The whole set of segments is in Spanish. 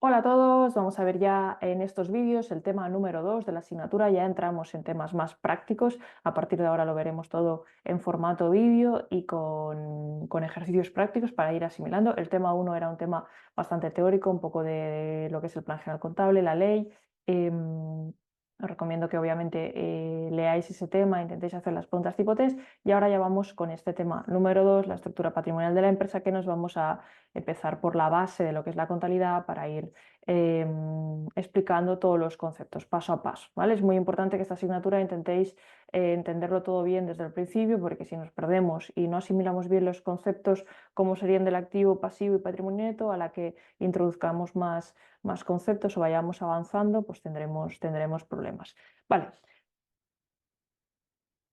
Hola a todos, vamos a ver ya en estos vídeos el tema número 2 de la asignatura. Ya entramos en temas más prácticos. A partir de ahora lo veremos todo en formato vídeo y con ejercicios prácticos para ir asimilando. El tema 1 era un tema bastante teórico, un poco de lo que es el plan general contable, la ley. Os recomiendo que obviamente leáis ese tema, intentéis hacer las preguntas tipo test. Y ahora ya vamos con este tema número 2, la estructura patrimonial de la empresa, que nos vamos a empezar por la base de lo que es la contabilidad para ir explicando todos los conceptos paso a paso, ¿vale? Es muy importante que esta asignatura intentéis entenderlo todo bien desde el principio, porque si nos perdemos y no asimilamos bien los conceptos como serían del activo, pasivo y patrimonio neto, a la que introduzcamos más conceptos o vayamos avanzando, pues tendremos problemas. Vale.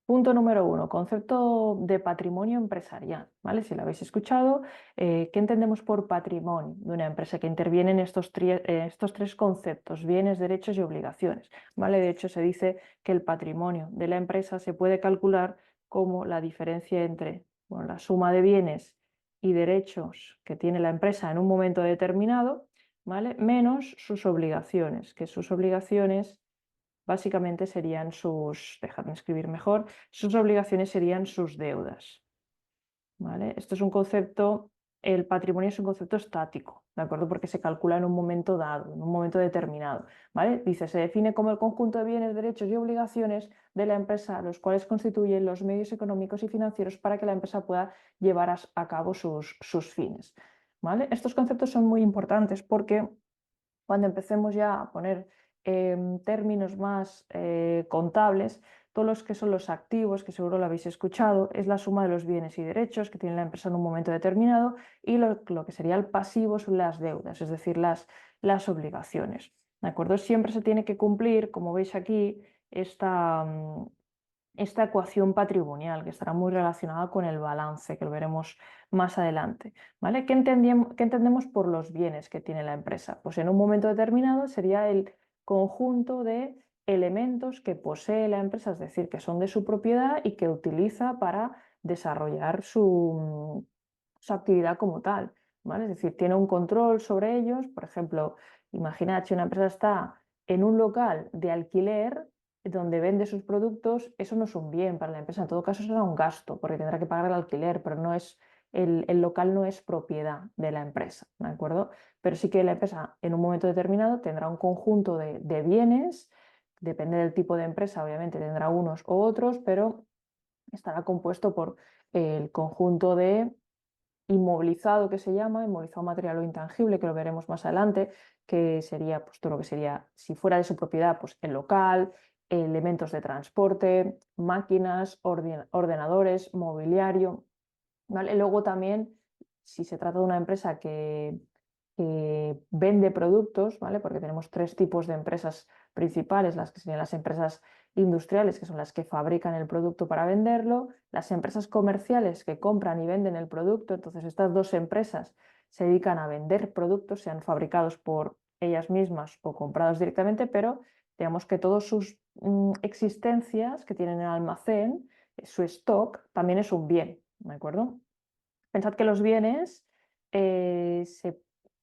Punto número 1, concepto de patrimonio empresarial, ¿vale? Si lo habéis escuchado, ¿qué entendemos por patrimonio de una empresa? Que intervienen estos tres conceptos: bienes, derechos y obligaciones, ¿vale? De hecho, se dice que el patrimonio de la empresa se puede calcular como la diferencia entre, bueno, la suma de bienes y derechos que tiene la empresa en un momento determinado, ¿vale? Menos sus obligaciones, que sus obligaciones básicamente serían dejadme escribir mejor, sus obligaciones serían sus deudas, ¿vale? Esto es un concepto, el patrimonio es un concepto estático, ¿de acuerdo? Porque se calcula en un momento dado, en un momento determinado, ¿vale? Dice, se define como el conjunto de bienes, derechos y obligaciones de la empresa, los cuales constituyen los medios económicos y financieros para que la empresa pueda llevar a cabo sus fines, ¿vale? Estos conceptos son muy importantes porque cuando empecemos ya a poner términos más contables, todos los que son los activos, que seguro lo habéis escuchado, es la suma de los bienes y derechos que tiene la empresa en un momento determinado, y lo que sería el pasivo son las deudas, es decir, las obligaciones. ¿De acuerdo? Siempre se tiene que cumplir, como veis aquí, esta ecuación patrimonial, que estará muy relacionada con el balance, que lo veremos más adelante, ¿vale? ¿Qué entendemos por los bienes que tiene la empresa? Pues en un momento determinado sería el conjunto de elementos que posee la empresa, es decir, que son de su propiedad y que utiliza para desarrollar su actividad como tal, ¿vale? Es decir, tiene un control sobre ellos. Por ejemplo, imaginad si una empresa está en un local de alquiler donde vende sus productos, eso no es un bien para la empresa, en todo caso será un gasto, porque tendrá que pagar el alquiler, pero el local no es propiedad de la empresa, ¿de acuerdo? Pero sí que la empresa en un momento determinado tendrá un conjunto de bienes, depende del tipo de empresa, obviamente tendrá unos u otros, pero estará compuesto por el conjunto de inmovilizado, que se llama, inmovilizado material o intangible, que lo veremos más adelante, que sería pues todo lo que sería, si fuera de su propiedad, pues el local, elementos de transporte, máquinas, ordenadores, mobiliario, ¿vale? Luego también, si se trata de una empresa que vende productos, ¿vale? Porque tenemos tres tipos de empresas principales: las que serían las empresas industriales, que son las que fabrican el producto para venderlo; las empresas comerciales, que compran y venden el producto. Entonces, estas dos empresas se dedican a vender productos, sean fabricados por ellas mismas o comprados directamente, pero digamos que todas sus existencias que tienen en el almacén, su stock, también es un bien, ¿de acuerdo? Pensad que los bienes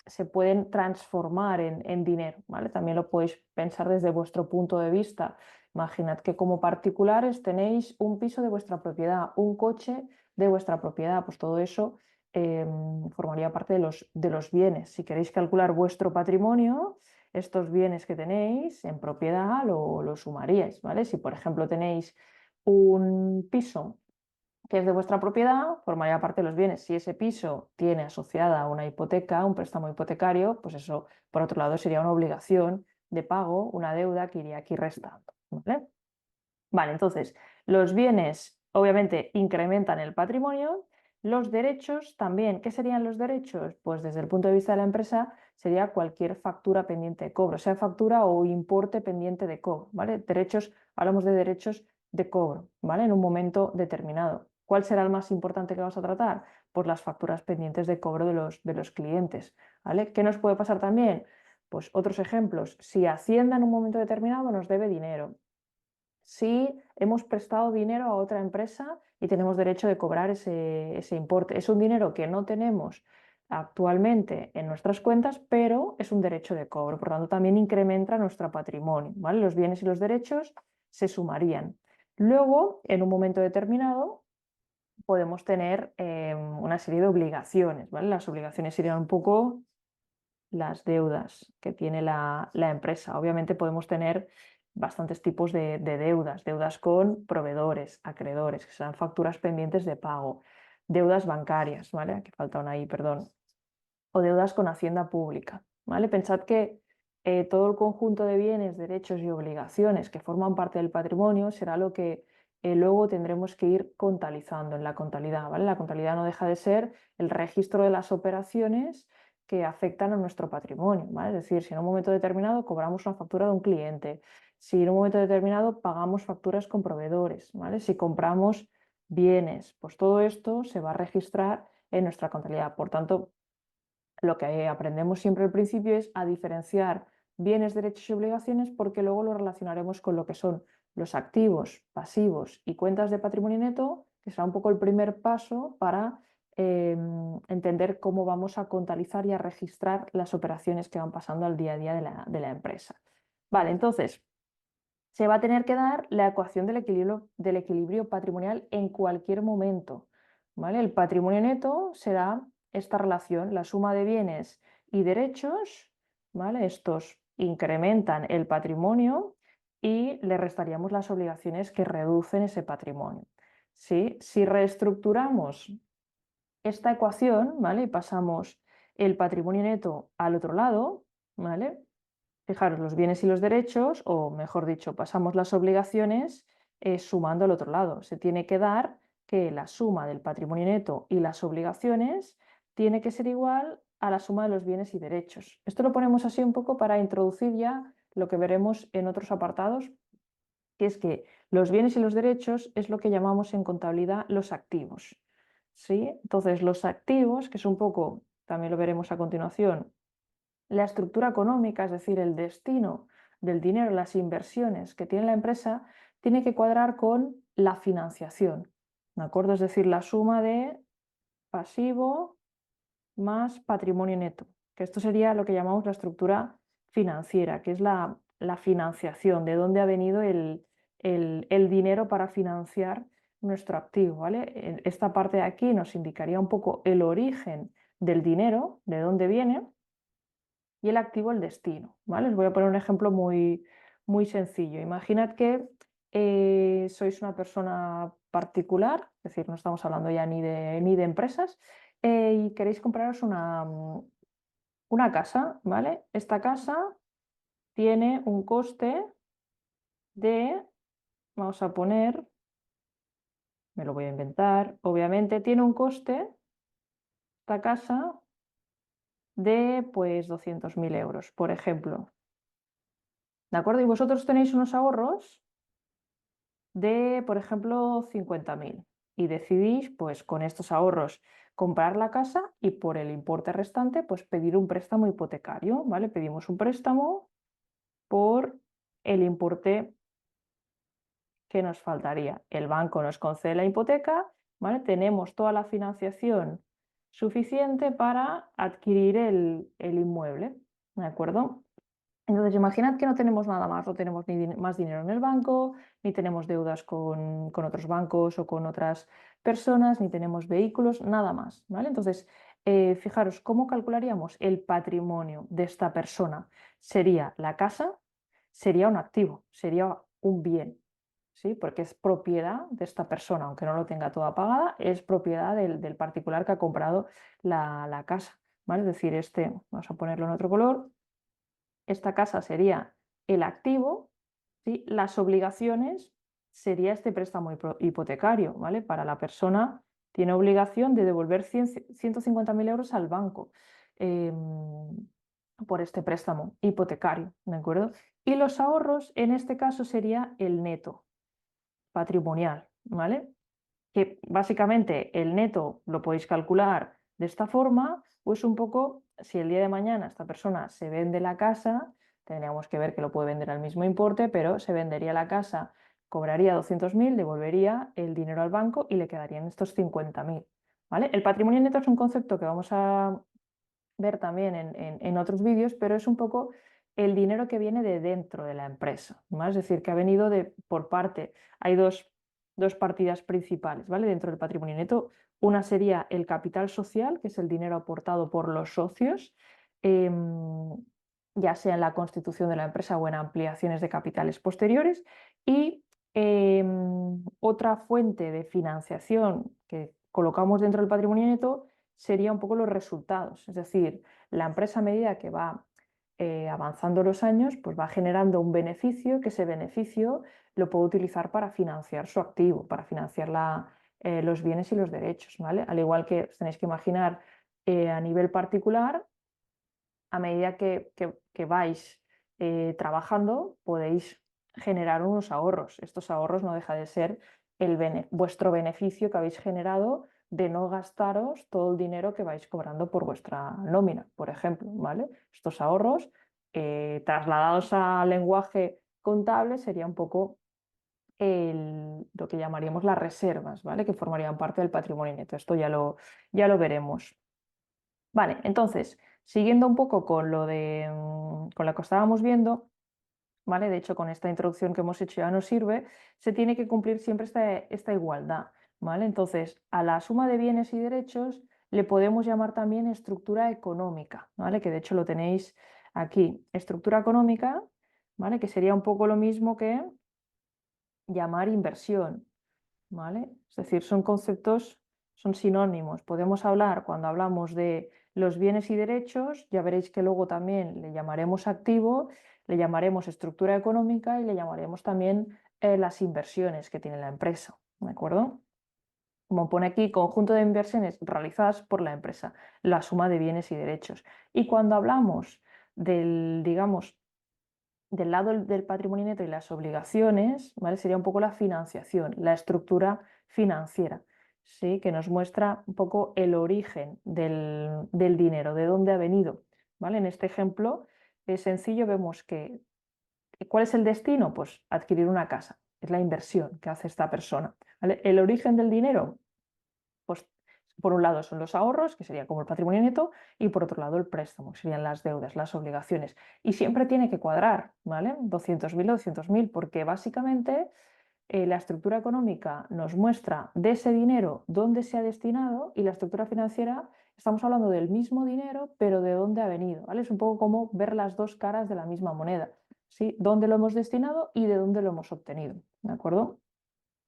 se pueden transformar en dinero, ¿vale? También lo podéis pensar desde vuestro punto de vista. Imaginad que como particulares tenéis un piso de vuestra propiedad, un coche de vuestra propiedad, pues todo eso formaría parte de los bienes. Si queréis calcular vuestro patrimonio, estos bienes que tenéis en propiedad lo sumaríais, ¿vale? Si, por ejemplo, tenéis un piso que es de vuestra propiedad, formaría parte de los bienes. Si ese piso tiene asociada una hipoteca, un préstamo hipotecario, pues eso, por otro lado, sería una obligación de pago, una deuda que iría aquí restando, ¿vale? Vale, entonces, los bienes obviamente incrementan el patrimonio, los derechos también. ¿Qué serían los derechos? Pues desde el punto de vista de la empresa sería cualquier factura pendiente de cobro, sea factura o importe pendiente de cobro, ¿vale? Derechos, hablamos de derechos de cobro, ¿vale? En un momento determinado. ¿Cuál será el más importante que vamos a tratar? Pues las facturas pendientes de cobro de los clientes, ¿vale? ¿Qué nos puede pasar también? Pues otros ejemplos: si Hacienda en un momento determinado nos debe dinero, si hemos prestado dinero a otra empresa y tenemos derecho de cobrar ese importe. Es un dinero que no tenemos actualmente en nuestras cuentas, pero es un derecho de cobro, por tanto también incrementa nuestro patrimonio, ¿vale? Los bienes y los derechos se sumarían. Luego, en un momento determinado, podemos tener una serie de obligaciones, ¿vale? Las obligaciones serían un poco las deudas que tiene la empresa. Obviamente podemos tener bastantes tipos de deudas, deudas con proveedores, acreedores, que serán facturas pendientes de pago, deudas bancarias, ¿vale? Aquí falta una ahí, perdón, o deudas con Hacienda Pública, ¿vale? Pensad que todo el conjunto de bienes, derechos y obligaciones que forman parte del patrimonio será lo que luego tendremos que ir contabilizando en la contabilidad, ¿vale? La contabilidad no deja de ser el registro de las operaciones que afectan a nuestro patrimonio, ¿vale? Es decir, si en un momento determinado cobramos una factura de un cliente, si en un momento determinado pagamos facturas con proveedores, ¿vale? Si compramos bienes, pues todo esto se va a registrar en nuestra contabilidad. Por tanto, lo que aprendemos siempre al principio es a diferenciar bienes, derechos y obligaciones, porque luego lo relacionaremos con lo que son los activos, pasivos y cuentas de patrimonio neto, que será un poco el primer paso para entender cómo vamos a contabilizar y a registrar las operaciones que van pasando al día a día de la empresa. Vale, entonces se va a tener que dar la ecuación del equilibrio patrimonial en cualquier momento, ¿vale? El patrimonio neto será esta relación, la suma de bienes y derechos, ¿vale? Estos incrementan el patrimonio y le restaríamos las obligaciones que reducen ese patrimonio. ¿Sí? Si reestructuramos esta ecuación, ¿vale? Y pasamos el patrimonio neto al otro lado, ¿vale? Fijaros, los bienes y los derechos, o mejor dicho, pasamos las obligaciones sumando al otro lado. Se tiene que dar que la suma del patrimonio neto y las obligaciones tiene que ser igual a la suma de los bienes y derechos. Esto lo ponemos así un poco para introducir ya lo que veremos en otros apartados, que es que los bienes y los derechos es lo que llamamos en contabilidad los activos, ¿sí? Entonces, los activos, que es un poco, también lo veremos a continuación, la estructura económica, es decir, el destino del dinero, las inversiones que tiene la empresa, tiene que cuadrar con la financiación, ¿de acuerdo? Es decir, la suma de pasivo más patrimonio neto, que esto sería lo que llamamos la estructura financiera, que es la financiación, de dónde ha venido el dinero para financiar nuestro activo, ¿vale? Esta parte de aquí nos indicaría un poco el origen del dinero, de dónde viene, y el activo el destino, ¿vale? Os voy a poner un ejemplo muy, muy sencillo. Imaginad que sois una persona particular, es decir, no estamos hablando ya ni de empresas, y queréis compraros una casa, ¿vale? Esta casa tiene un coste de, vamos a poner, me lo voy a inventar, obviamente tiene un coste, esta casa, de pues 200.000 euros, por ejemplo. ¿De acuerdo? Y vosotros tenéis unos ahorros de, por ejemplo, 50.000 y decidís, pues con estos ahorros, comprar la casa y por el importe restante, pues pedir un préstamo hipotecario, ¿vale? Pedimos un préstamo por el importe que nos faltaría. El banco nos concede la hipoteca, ¿vale? Tenemos toda la financiación suficiente para adquirir el inmueble, ¿de acuerdo? Entonces, imaginad que no tenemos nada más, no tenemos ni más dinero en el banco, ni tenemos deudas con otros bancos o con otras personas, ni tenemos vehículos, nada más, ¿vale? Entonces, fijaros, ¿cómo calcularíamos el patrimonio de esta persona? Sería la casa, sería un activo, sería un bien, ¿sí? Porque es propiedad de esta persona, aunque no lo tenga toda pagada, es propiedad del particular que ha comprado la casa, ¿vale? Es decir, vamos a ponerlo en otro color. Esta casa sería el activo, ¿sí? Las obligaciones sería este préstamo hipotecario, ¿vale? Para la persona tiene obligación de devolver 150.000 euros al banco por este préstamo hipotecario, ¿de acuerdo? Y los ahorros, en este caso, sería el neto patrimonial, ¿vale? Que básicamente el neto lo podéis calcular de esta forma, pues un poco, si el día de mañana esta persona se vende la casa, tendríamos que ver que lo puede vender al mismo importe, pero se vendería la casa, cobraría 200.000, devolvería el dinero al banco y le quedarían estos 50.000, ¿vale? El patrimonio neto es un concepto que vamos a ver también en otros vídeos, pero es un poco el dinero que viene de dentro de la empresa, ¿vale? Es decir, que ha venido por parte, hay dos partidas principales, ¿vale? Dentro del patrimonio neto, una sería el capital social, que es el dinero aportado por los socios, em, ya sea en la constitución de la empresa o en ampliaciones de capitales posteriores, y otra fuente de financiación que colocamos dentro del patrimonio neto sería un poco los resultados, es decir, la empresa a medida que va avanzando los años, pues va generando un beneficio, que ese beneficio lo puede utilizar para financiar su activo, para financiar los bienes y los derechos, ¿vale? Al igual que os tenéis que imaginar a nivel particular, a medida que vais trabajando, podéis generar unos ahorros. Estos ahorros no deja de ser vuestro beneficio que habéis generado de no gastaros todo el dinero que vais cobrando por vuestra nómina, por ejemplo, ¿vale? Estos ahorros, trasladados al lenguaje contable, sería un poco lo que llamaríamos las reservas, ¿vale? Que formarían parte del patrimonio neto. Esto ya lo veremos. Vale, entonces, siguiendo un poco con lo que estábamos viendo, ¿vale? De hecho, con esta introducción que hemos hecho ya nos sirve, se tiene que cumplir siempre esta igualdad, ¿vale? Entonces, a la suma de bienes y derechos le podemos llamar también estructura económica, ¿vale? Que de hecho lo tenéis aquí, estructura económica, ¿vale? Que sería un poco lo mismo que llamar inversión, ¿vale? Es decir, son conceptos, son sinónimos. Podemos hablar, cuando hablamos de los bienes y derechos, ya veréis que luego también le llamaremos activo, le llamaremos estructura económica y le llamaremos también las inversiones que tiene la empresa, ¿de acuerdo? Como pone aquí, conjunto de inversiones realizadas por la empresa, la suma de bienes y derechos. Y cuando hablamos digamos, del lado del patrimonio neto y las obligaciones, ¿vale? Sería un poco la financiación, la estructura financiera, ¿sí? Que nos muestra un poco el origen del dinero, de dónde ha venido, ¿vale? En este ejemplo sencillo vemos que ¿cuál es el destino? Pues adquirir una casa, es la inversión que hace esta persona, ¿vale? El origen del dinero, pues por un lado son los ahorros, que sería como el patrimonio neto, y por otro lado el préstamo, que serían las deudas, las obligaciones. Y siempre tiene que cuadrar, ¿vale? 200.000 o 200.000, porque básicamente la estructura económica nos muestra de ese dinero dónde se ha destinado y la estructura financiera estamos hablando del mismo dinero, pero de dónde ha venido, ¿vale? Es un poco como ver las dos caras de la misma moneda, ¿sí? Dónde lo hemos destinado y de dónde lo hemos obtenido, ¿de acuerdo?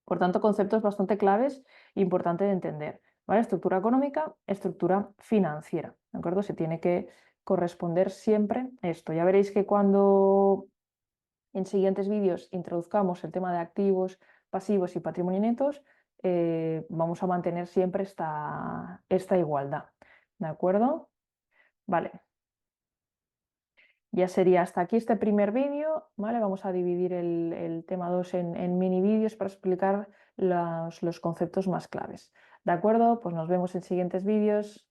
Por tanto, conceptos bastante claves e importante de entender, ¿vale? Estructura económica, estructura financiera, ¿de acuerdo? Se tiene que corresponder siempre esto. Ya veréis que cuando en siguientes vídeos introduzcamos el tema de activos, pasivos y patrimonio netos, vamos a mantener siempre esta igualdad, ¿de acuerdo? Vale, ya sería hasta aquí este primer vídeo, ¿vale? Vamos a dividir el tema 2 en mini vídeos para explicar los conceptos más claves. ¿De acuerdo? Pues nos vemos en siguientes vídeos.